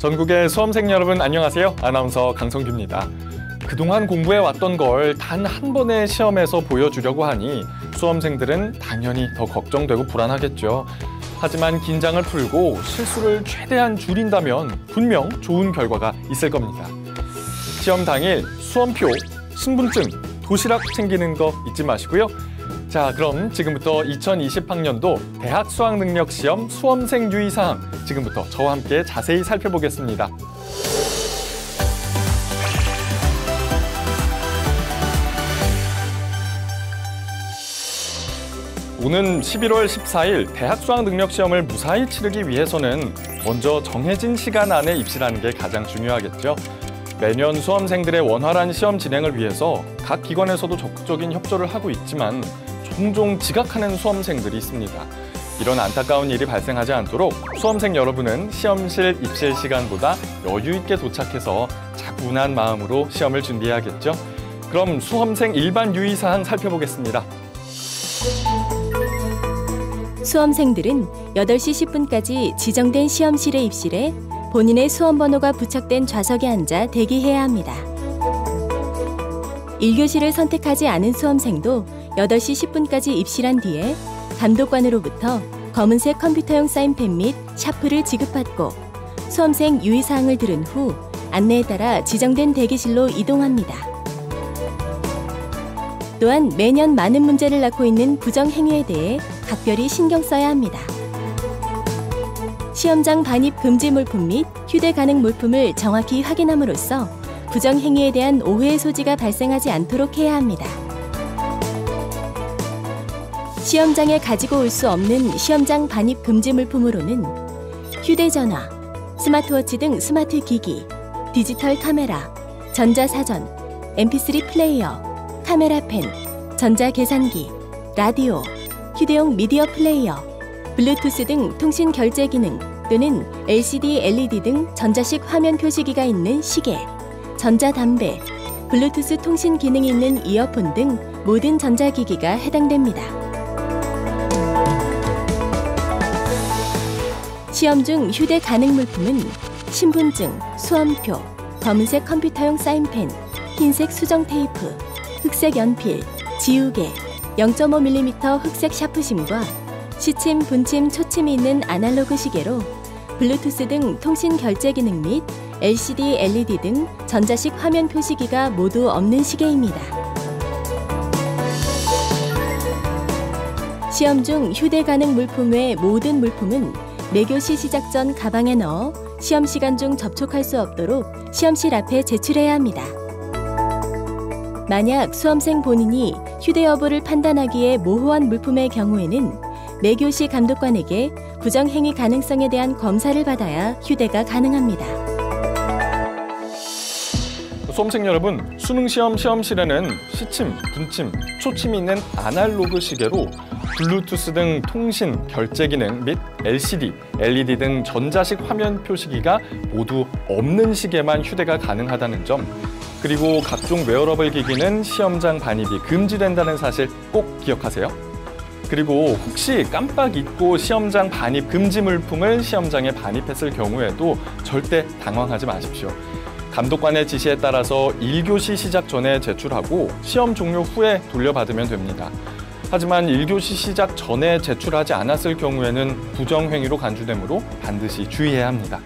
전국의 수험생 여러분 안녕하세요. 아나운서 강성규입니다. 그동안 공부해왔던 걸 단 한 번의 시험에서 보여주려고 하니 수험생들은 당연히 더 걱정되고 불안하겠죠. 하지만 긴장을 풀고 실수를 최대한 줄인다면 분명 좋은 결과가 있을 겁니다. 시험 당일 수험표, 신분증, 도시락 챙기는 거 잊지 마시고요. 자, 그럼 지금부터 2020학년도 대학 수학능력시험 수험생 유의사항 지금부터 저와 함께 자세히 살펴보겠습니다. 오는 11월 14일 대학 수학능력시험을 무사히 치르기 위해서는 먼저 정해진 시간 안에 입시라는 게 가장 중요하겠죠. 매년 수험생들의 원활한 시험 진행을 위해서 각 기관에서도 적극적인 협조를 하고 있지만 종종 지각하는 수험생들이 있습니다. 이런 안타까운 일이 발생하지 않도록 수험생 여러분은 시험실 입실 시간보다 여유 있게 도착해서 차분한 마음으로 시험을 준비해야겠죠. 그럼 수험생 일반 유의사항 살펴보겠습니다. 수험생들은 8시 10분까지 지정된 시험실에 입실해 본인의 수험번호가 부착된 좌석에 앉아 대기해야 합니다. 1교시를 선택하지 않은 수험생도 8시 10분까지 입실한 뒤에 감독관으로부터 검은색 컴퓨터용 사인펜 및 샤프를 지급받고 수험생 유의사항을 들은 후 안내에 따라 지정된 대기실로 이동합니다. 또한 매년 많은 문제를 낳고 있는 부정행위에 대해 각별히 신경 써야 합니다. 시험장 반입 금지 물품 및 휴대 가능 물품을 정확히 확인함으로써 부정행위에 대한 오해의 소지가 발생하지 않도록 해야 합니다. 시험장에 가지고 올 수 없는 시험장 반입 금지 물품으로는 휴대전화, 스마트워치 등 스마트 기기, 디지털 카메라, 전자사전, mp3 플레이어, 카메라 펜, 전자계산기, 라디오, 휴대용 미디어 플레이어, 블루투스 등 통신 결제 기능 또는 LCD, LED 등 전자식 화면 표시기가 있는 시계, 전자담배, 블루투스 통신 기능이 있는 이어폰 등 모든 전자기기가 해당됩니다. 시험 중 휴대 가능 물품은 신분증, 수험표, 검은색 컴퓨터용 사인펜, 흰색 수정 테이프, 흑색 연필, 지우개, 0.5mm 흑색 샤프심과 시침, 분침, 초침이 있는 아날로그 시계로 블루투스 등 통신 결제 기능 및 LCD, LED 등 전자식 화면 표시기가 모두 없는 시계입니다. 시험 중 휴대 가능 물품 외 모든 물품은 매교시 시작 전 가방에 넣어 시험 시간 중 접촉할 수 없도록 시험실 앞에 제출해야 합니다. 만약 수험생 본인이 휴대 여부를 판단하기에 모호한 물품의 경우에는 매교시 감독관에게 부정행위 가능성에 대한 검사를 받아야 휴대가 가능합니다. 수험생 여러분, 수능시험 시험실에는 시침, 분침, 초침이 있는 아날로그 시계로 블루투스 등 통신, 결제 기능 및 LCD, LED 등 전자식 화면 표시기가 모두 없는 시계만 휴대가 가능하다는 점, 그리고 각종 웨어러블 기기는 시험장 반입이 금지된다는 사실 꼭 기억하세요. 그리고 혹시 깜빡 잊고 시험장 반입 금지 물품을 시험장에 반입했을 경우에도 절대 당황하지 마십시오. 감독관의 지시에 따라서 1교시 시작 전에 제출하고 시험 종료 후에 돌려받으면 됩니다. 하지만 1교시 시작 전에 제출하지 않았을 경우에는 부정행위로 간주되므로 반드시 주의해야 합니다.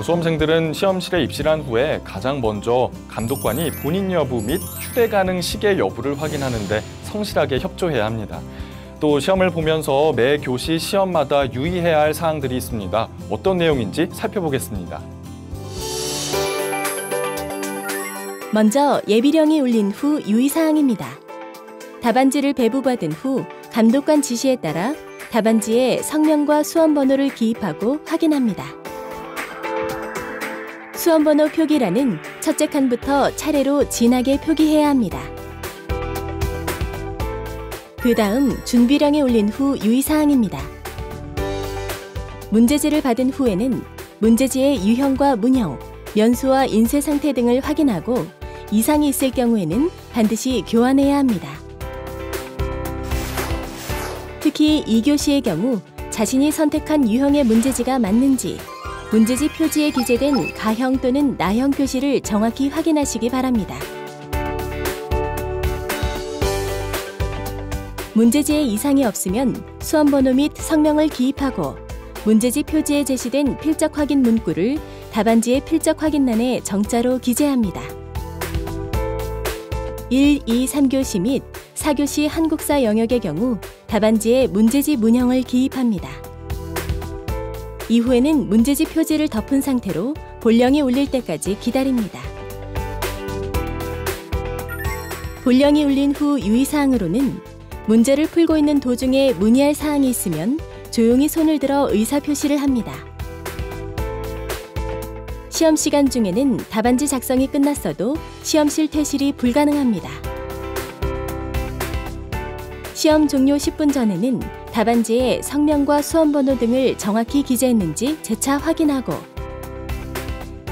수험생들은 시험실에 입실한 후에 가장 먼저 감독관이 본인 여부 및 휴대 가능 시계 여부를 확인하는 데 성실하게 협조해야 합니다. 또 시험을 보면서 매 교시 시험마다 유의해야 할 사항들이 있습니다. 어떤 내용인지 살펴보겠습니다. 먼저 예비령이 울린 후 유의사항입니다. 답안지를 배부받은 후 감독관 지시에 따라 답안지에 성명과 수험번호를 기입하고 확인합니다. 수험번호 표기란은 첫째 칸부터 차례로 진하게 표기해야 합니다. 그 다음 준비령에 올린 후 유의사항입니다. 문제지를 받은 후에는 문제지의 유형과 문형, 면수와 인쇄 상태 등을 확인하고 이상이 있을 경우에는 반드시 교환해야 합니다. 특히 2교시의 경우 자신이 선택한 유형의 문제지가 맞는지 문제지 표지에 기재된 가형 또는 나형 표시를 정확히 확인하시기 바랍니다. 문제지에 이상이 없으면 수험번호 및 성명을 기입하고 문제지 표지에 제시된 필적 확인 문구를 답안지의 필적 확인란에 정자로 기재합니다. 1, 2, 3교시 및 4교시 한국사 영역의 경우 답안지에 문제지 문형을 기입합니다. 이후에는 문제지 표지를 덮은 상태로 본령이 울릴 때까지 기다립니다. 본령이 울린 후 유의사항으로는 문제를 풀고 있는 도중에 문의할 사항이 있으면 조용히 손을 들어 의사표시를 합니다. 시험 시간 중에는 답안지 작성이 끝났어도 시험실 퇴실이 불가능합니다. 시험 종료 10분 전에는 답안지에 성명과 수험번호 등을 정확히 기재했는지 재차 확인하고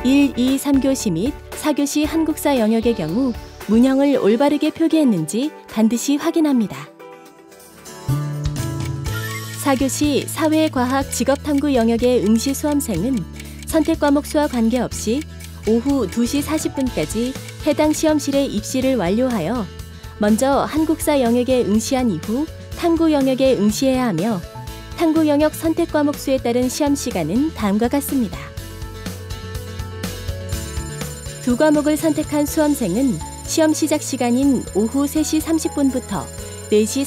1, 2, 3교시 및 4교시 한국사 영역의 경우 문형을 올바르게 표기했는지 반드시 확인합니다. 4교시 사회과학 직업탐구 영역의 응시 수험생은 선택과목 수와 관계없이 오후 2시 40분까지 해당 시험실에 입시를 완료하여 먼저 한국사 영역에 응시한 이후 탐구 영역에 응시해야 하며 탐구 영역 선택과목 수에 따른 시험 시간은 다음과 같습니다. 두 과목을 선택한 수험생은 시험 시작 시간인 오후 3시 30분부터 4시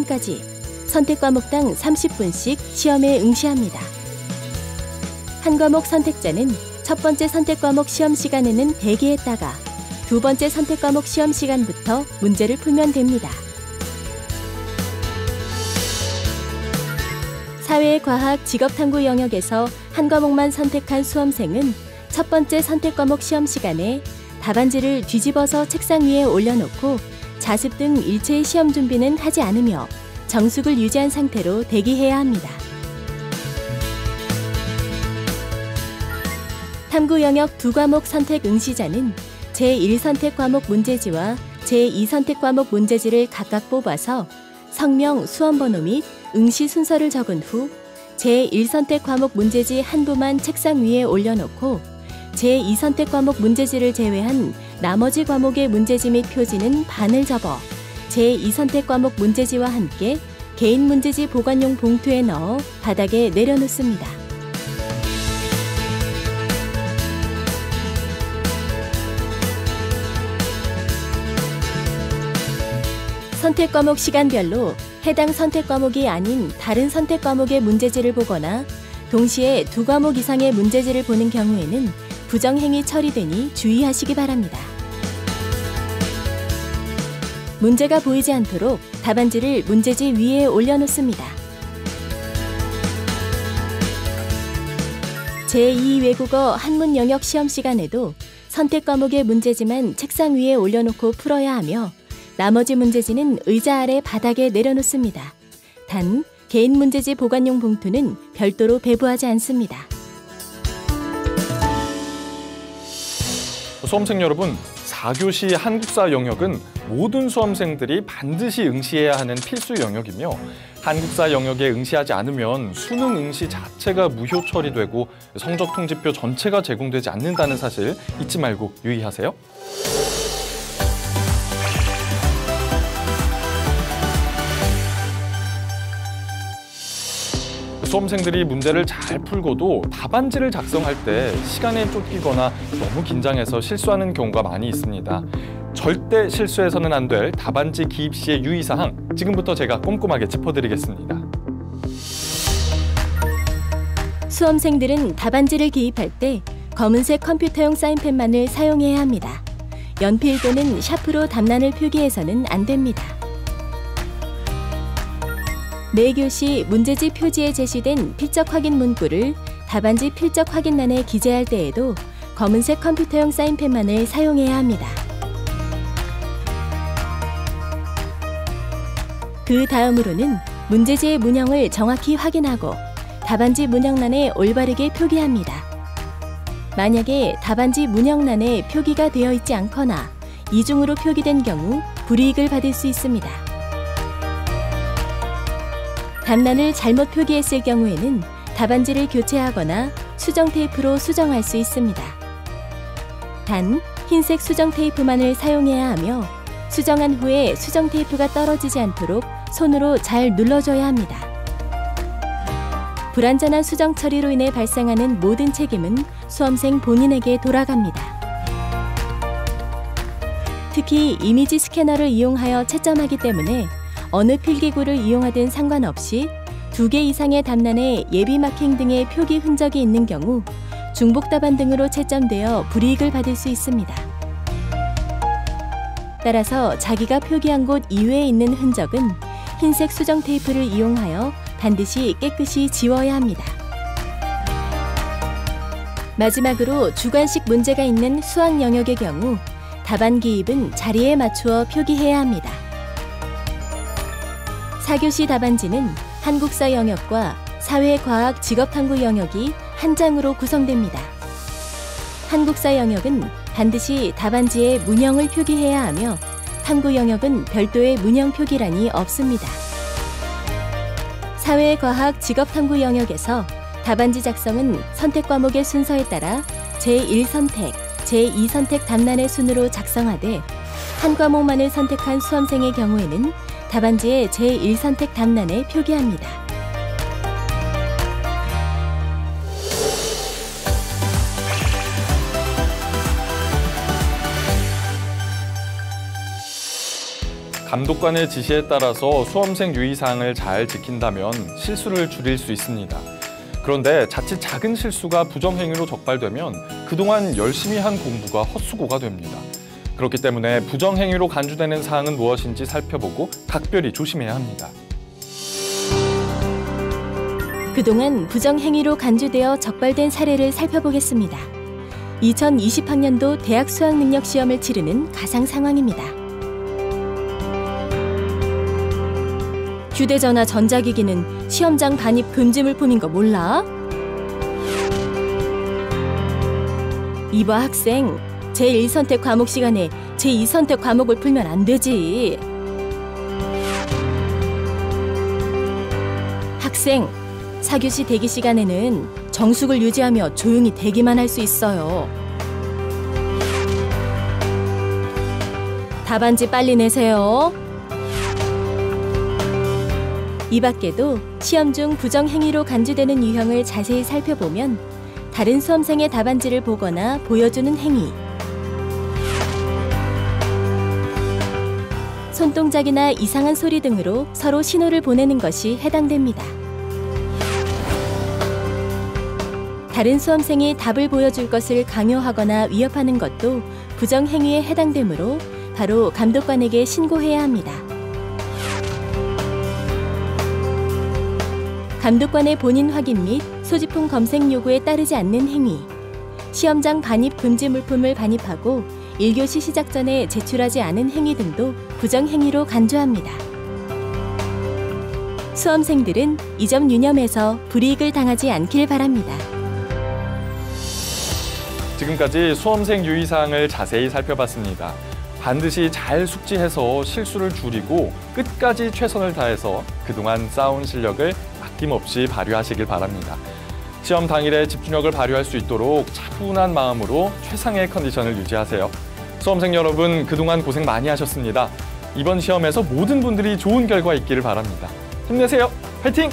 32분까지 선택과목당 30분씩 시험에 응시합니다. 한 과목 선택자는 첫 번째 선택과목 시험 시간에는 대기했다가 두 번째 선택과목 시험 시간부터 문제를 풀면 됩니다. 사회과학 직업탐구 영역에서 한 과목만 선택한 수험생은 첫 번째 선택과목 시험 시간에 답안지를 뒤집어서 책상 위에 올려놓고 자습 등 일체의 시험 준비는 하지 않으며 정숙을 유지한 상태로 대기해야 합니다. 탐구 영역 두 과목 선택 응시자는 제1선택 과목 문제지와 제2선택 과목 문제지를 각각 뽑아서 성명, 수험번호 및 응시 순서를 적은 후 제1선택 과목 문제지 한부만 책상 위에 올려놓고 제2선택 과목 문제지를 제외한 나머지 과목의 문제지 및 표지는 반을 접어 제2선택 과목 문제지와 함께 개인 문제지 보관용 봉투에 넣어 바닥에 내려놓습니다. 선택 과목 시간별로 해당 선택 과목이 아닌 다른 선택 과목의 문제지를 보거나 동시에 두 과목 이상의 문제지를 보는 경우에는 부정행위 처리되니 주의하시기 바랍니다. 문제가 보이지 않도록 답안지를 문제지 위에 올려놓습니다. 제2외국어 한문 영역 시험 시간에도 선택 과목의 문제지만 책상 위에 올려놓고 풀어야 하며 나머지 문제지는 의자 아래 바닥에 내려놓습니다. 단, 개인 문제지 보관용 봉투는 별도로 배부하지 않습니다. 수험생 여러분, 4교시 한국사 영역은 모든 수험생들이 반드시 응시해야 하는 필수 영역이며 한국사 영역에 응시하지 않으면 수능 응시 자체가 무효 처리되고 성적 통지표 전체가 제공되지 않는다는 사실 잊지 말고 유의하세요. 수험생들이 문제를 잘 풀고도 답안지를 작성할 때 시간에 쫓기거나 너무 긴장해서 실수하는 경우가 많이 있습니다. 절대 실수해서는 안 될 답안지 기입 시의 유의사항, 지금부터 제가 꼼꼼하게 짚어드리겠습니다. 수험생들은 답안지를 기입할 때 검은색 컴퓨터용 사인펜만을 사용해야 합니다. 연필 또는 샤프로 답란을 표기해서는 안 됩니다. 매 교시 문제지 표지에 제시된 필적 확인 문구를 답안지 필적 확인란에 기재할 때에도 검은색 컴퓨터용 사인펜만을 사용해야 합니다. 그 다음으로는 문제지의 문형을 정확히 확인하고 답안지 문형란에 올바르게 표기합니다. 만약에 답안지 문형란에 표기가 되어 있지 않거나 이중으로 표기된 경우 불이익을 받을 수 있습니다. 답란을 잘못 표기했을 경우에는 답안지를 교체하거나 수정 테이프로 수정할 수 있습니다. 단, 흰색 수정 테이프만을 사용해야 하며 수정한 후에 수정 테이프가 떨어지지 않도록 손으로 잘 눌러줘야 합니다. 불완전한 수정 처리로 인해 발생하는 모든 책임은 수험생 본인에게 돌아갑니다. 특히 이미지 스캐너를 이용하여 채점하기 때문에 어느 필기구를 이용하든 상관없이 2개 이상의 답란에 예비 마킹 등의 표기 흔적이 있는 경우 중복 답안 등으로 채점되어 불이익을 받을 수 있습니다. 따라서 자기가 표기한 곳 이외에 있는 흔적은 흰색 수정 테이프를 이용하여 반드시 깨끗이 지워야 합니다. 마지막으로 주관식 문제가 있는 수학 영역의 경우 답안 기입은 자리에 맞추어 표기해야 합니다. 4교시 답안지는 한국사 영역과 사회, 과학, 직업탐구 영역이 한 장으로 구성됩니다. 한국사 영역은 반드시 답안지에 문형을 표기해야 하며 탐구 영역은 별도의 문형 표기란이 없습니다. 사회, 과학, 직업탐구 영역에서 답안지 작성은 선택 과목의 순서에 따라 제1선택, 제2선택 답란의 순으로 작성하되 한 과목만을 선택한 수험생의 경우에는 답안지에 제1선택 답란에 표기합니다. 감독관의 지시에 따라서 수험생 유의사항을 잘 지킨다면 실수를 줄일 수 있습니다. 그런데 자칫 작은 실수가 부정행위로 적발되면 그동안 열심히 한 공부가 헛수고가 됩니다. 그렇기 때문에 부정행위로 간주되는 사항은 무엇인지 살펴보고 각별히 조심해야 합니다. 그동안 부정행위로 간주되어 적발된 사례를 살펴보겠습니다. 2020학년도 대학 수학능력시험을 치르는 가상 상황입니다. 휴대전화, 전자기기는 시험장 반입 금지 물품인 거 몰라? 이봐 학생, 제1선택 과목 시간에 제2선택 과목을 풀면 안 되지. 학생, 4교시 대기 시간에는 정숙을 유지하며 조용히 대기만 할 수 있어요. 답안지 빨리 내세요. 이 밖에도 시험 중 부정행위로 간주되는 유형을 자세히 살펴보면 다른 수험생의 답안지를 보거나 보여주는 행위, 손동작이나 이상한 소리 등으로 서로 신호를 보내는 것이 해당됩니다. 다른 수험생이 답을 보여줄 것을 강요하거나 위협하는 것도 부정행위에 해당되므로 바로 감독관에게 신고해야 합니다. 감독관의 본인 확인 및 소지품 검색 요구에 따르지 않는 행위, 시험장 반입 금지 물품을 반입하고 1교시 시작 전에 제출하지 않은 행위 등도 부정행위로 간주합니다. 수험생들은 이 점 유념해서 불이익을 당하지 않길 바랍니다. 지금까지 수험생 유의사항을 자세히 살펴봤습니다. 반드시 잘 숙지해서 실수를 줄이고 끝까지 최선을 다해서 그동안 쌓아온 실력을 아낌없이 발휘하시길 바랍니다. 시험 당일에 집중력을 발휘할 수 있도록 차분한 마음으로 최상의 컨디션을 유지하세요. 수험생 여러분, 그동안 고생 많이 하셨습니다. 이번 시험에서 모든 분들이 좋은 결과 있기를 바랍니다. 힘내세요. 화이팅!